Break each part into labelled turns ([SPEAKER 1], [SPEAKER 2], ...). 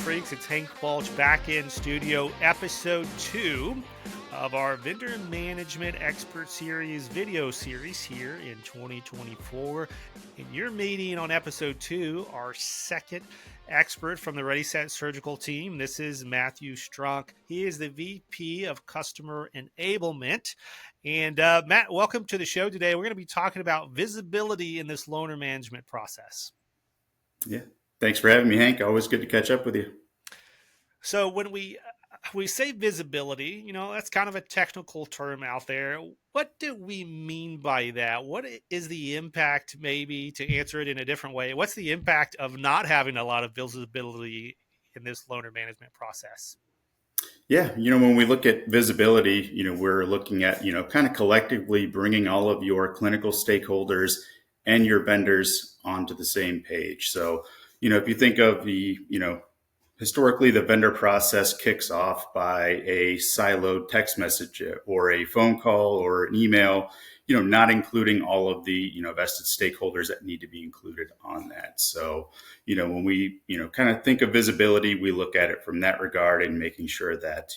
[SPEAKER 1] Freaks? It's Hank Balch back in studio, episode 2 of our Vendor Management Expert Series video series here in 2024. And you're meeting on episode 2 our second expert from the ReadySet Surgical team. This is Matt Strunk. He is the VP of Customer Enablement. And Matt, welcome to the show today. We're going to be talking about visibility in this loaner management process.
[SPEAKER 2] Yeah. Thanks for having me, Hank. Always good to catch up with you.
[SPEAKER 1] So when we say visibility, that's kind of a technical term out there. What do we mean by that? What is the impact, maybe to answer it in a different way? What's the impact of not having a lot of visibility in this loaner management process?
[SPEAKER 2] Yeah. When we look at visibility, we're looking at, kind of collectively bringing all of your clinical stakeholders and your vendors onto the same page. So, if you think of historically, the vendor process kicks off by a siloed text message or a phone call or an email, not including all of the, vested stakeholders that need to be included on that. So, when we, kind of think of visibility, we look at it from that regard and making sure that,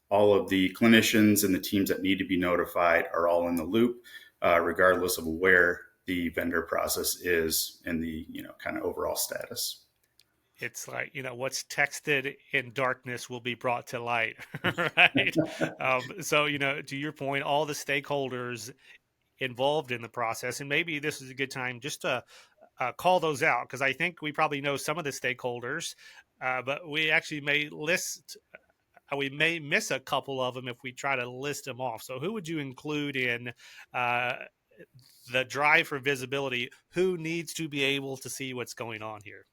[SPEAKER 2] all of the clinicians and the teams that need to be notified are all in the loop, regardless of where the vendor process is and the, kind of overall status.
[SPEAKER 1] It's like, what's texted in darkness will be brought to light, right? So, to your point, all the stakeholders involved in the process, and maybe this is a good time just to call those out, because I think we probably know some of the stakeholders, but we actually we may miss a couple of them if we try to list them off. So who would you include in the drive for visibility? Who needs to be able to see what's going on here?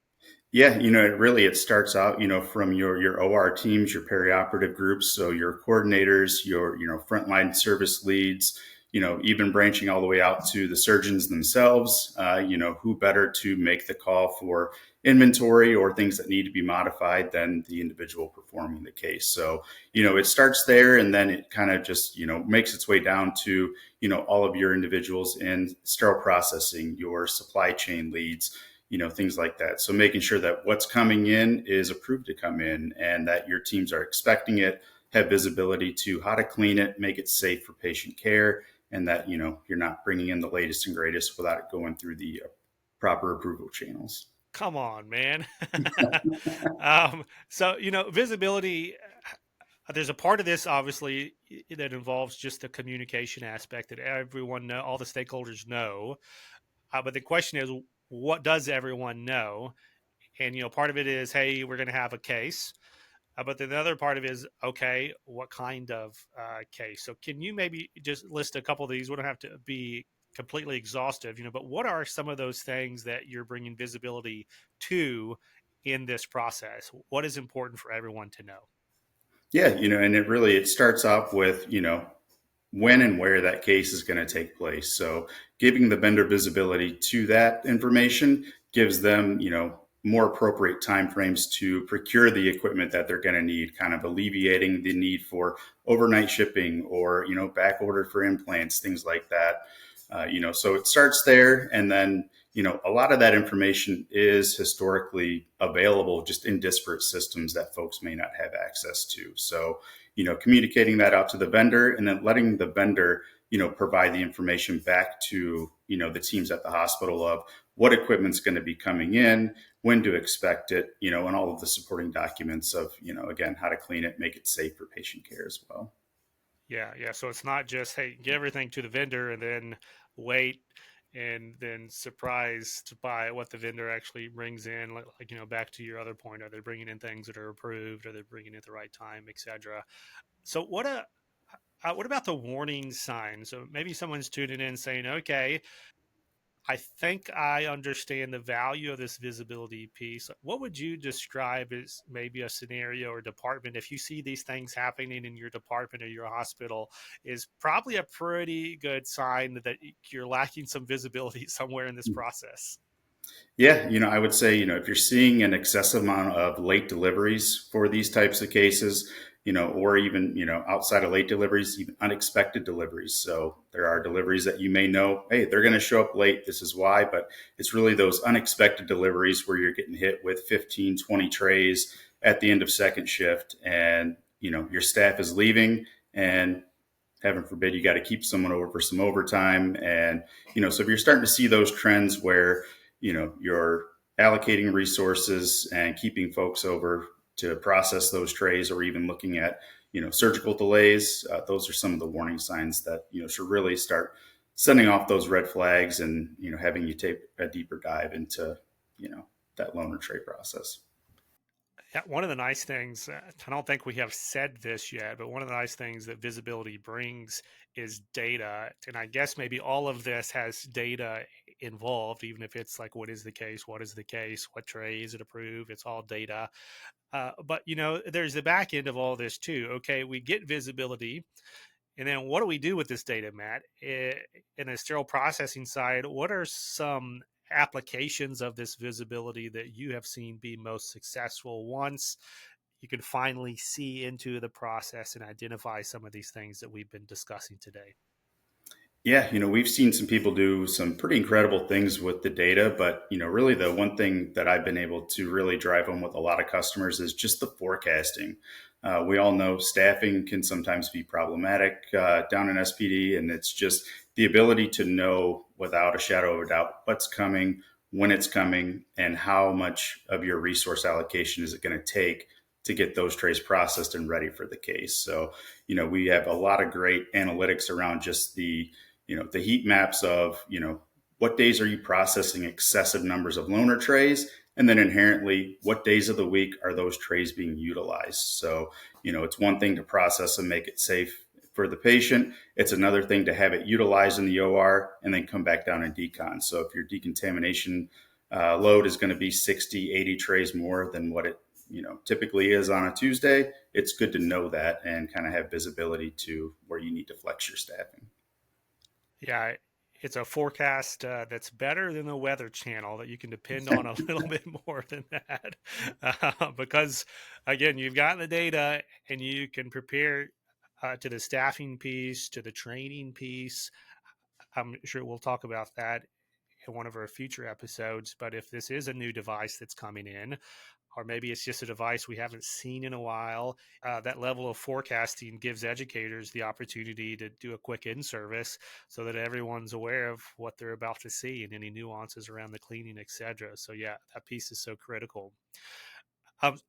[SPEAKER 2] Yeah, it starts out, from your OR teams, your perioperative groups, so your coordinators, your, frontline service leads, even branching all the way out to the surgeons themselves, who better to make the call for inventory or things that need to be modified than the individual performing the case. So, it starts there, and then it kind of just, makes its way down to, all of your individuals in sterile processing, your supply chain leads, things like that. So making sure that what's coming in is approved to come in and that your teams are expecting it, have visibility to how to clean it, make it safe for patient care, and that, you're not bringing in the latest and greatest without it going through the proper approval channels.
[SPEAKER 1] Come on, man. So, visibility, there's a part of this, obviously, that involves just the communication aspect that everyone know, all the stakeholders know. But the question is, what does everyone know? And, part of it is, hey, we're going to have a case. But then the other part of it is, okay, what kind of case? So can you maybe just list a couple of these? We don't have to be completely exhaustive, but what are some of those things that you're bringing visibility to in this process? What is important for everyone to know?
[SPEAKER 2] Yeah, and it starts off with, when and where that case is going to take place. So giving the vendor visibility to that information gives them, more appropriate timeframes to procure the equipment that they're going to need, kind of alleviating the need for overnight shipping or, back order for implants, things like that. So it starts there. And then, a lot of that information is historically available just in disparate systems that folks may not have access to. So, communicating that out to the vendor and then letting the vendor, provide the information back to, the teams at the hospital of what equipment's going to be coming in, when to expect it, and all of the supporting documents of, again, how to clean it, make it safe for patient care as well.
[SPEAKER 1] Yeah. So it's not just, hey, get everything to the vendor and then wait and then surprised by what the vendor actually brings in. Like, back to your other point, are they bringing in things that are approved? Are they bringing it at the right time, etc.? So what about the warning signs? So maybe someone's tuning in saying, okay, I think I understand the value of this visibility piece. What would you describe as maybe a scenario or department if you see these things happening in your department or your hospital is probably a pretty good sign that you're lacking some visibility somewhere in this process?
[SPEAKER 2] Yeah, I would say, if you're seeing an excessive amount of late deliveries for these types of cases, or even, outside of late deliveries, even unexpected deliveries. So there are deliveries that you may know, hey, they're going to show up late. This is why, but it's really those unexpected deliveries where you're getting hit with 15, 20 trays at the end of second shift and, your staff is leaving and heaven forbid you got to keep someone over for some overtime. And, so if you're starting to see those trends where, you're allocating resources and keeping folks over to process those trays, or even looking at, surgical delays, those are some of the warning signs that, should really start sending off those red flags and, having you take a deeper dive into, that loaner tray process.
[SPEAKER 1] Yeah, one of the nice things, I don't think we have said this yet, but one of the nice things that visibility brings is data. And I guess maybe all of this has data involved, even if it's like, what is the case? What is the case? What tray is it approved? It's all data. But, there's the back end of all this too. Okay, we get visibility. And then what do we do with this data, Matt? In a sterile processing side, what are some applications of this visibility that you have seen be most successful once you can finally see into the process and identify some of these things that we've been discussing today?
[SPEAKER 2] Yeah, we've seen some people do some pretty incredible things with the data, but really the one thing that I've been able to really drive home with a lot of customers is just the forecasting. We all know staffing can sometimes be problematic down in SPD, and it's just the ability to know without a shadow of a doubt what's coming, when it's coming, and how much of your resource allocation is it going to take to get those trays processed and ready for the case. So, we have a lot of great analytics around just the heat maps of, what days are you processing excessive numbers of loaner trays? And then inherently, what days of the week are those trays being utilized? So, it's one thing to process and make it safe for the patient. It's another thing to have it utilized in the OR and then come back down and decon. So if your decontamination load is going to be 60, 80 trays more than what it typically is on a Tuesday, it's good to know that and kind of have visibility to where you need to flex your staffing.
[SPEAKER 1] Yeah, it's a forecast that's better than the Weather Channel that you can depend on a little bit more than that. Because, again, you've got the data and you can prepare to the staffing piece, to the training piece. I'm sure we'll talk about that in one of our future episodes. But if this is a new device that's coming in, or maybe it's just a device we haven't seen in a while. That level of forecasting gives educators the opportunity to do a quick in service so that everyone's aware of what they're about to see and any nuances around the cleaning, etc. So yeah, that piece is so critical.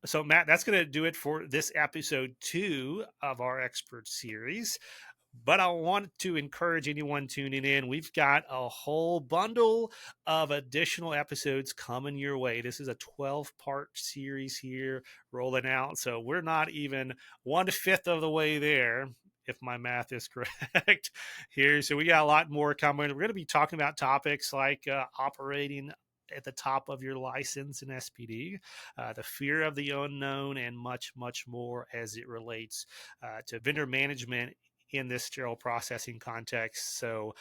[SPEAKER 1] So Matt, that's going to do it for this episode 2 of our expert series. But I want to encourage anyone tuning in. We've got a whole bundle of additional episodes coming your way. This is a 12-part series here rolling out. So we're not even 1/5 of the way there, if my math is correct here. So we got a lot more coming. We're going to be talking about topics like operating at the top of your license in SPD, the fear of the unknown, and much, much more as it relates to vendor management in this sterile processing context. So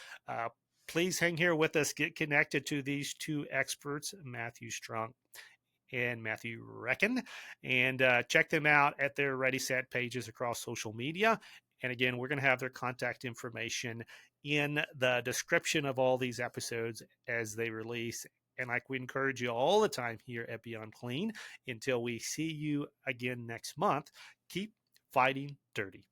[SPEAKER 1] please hang here with us. Get connected to these two experts, Matthew Strunk and Matthew Rechin, and check them out at their ReadySet pages across social media. And again, we're going to have their contact information in the description of all these episodes as they release. And like we encourage you all the time here at Beyond Clean, until we see you again next month, keep fighting dirty.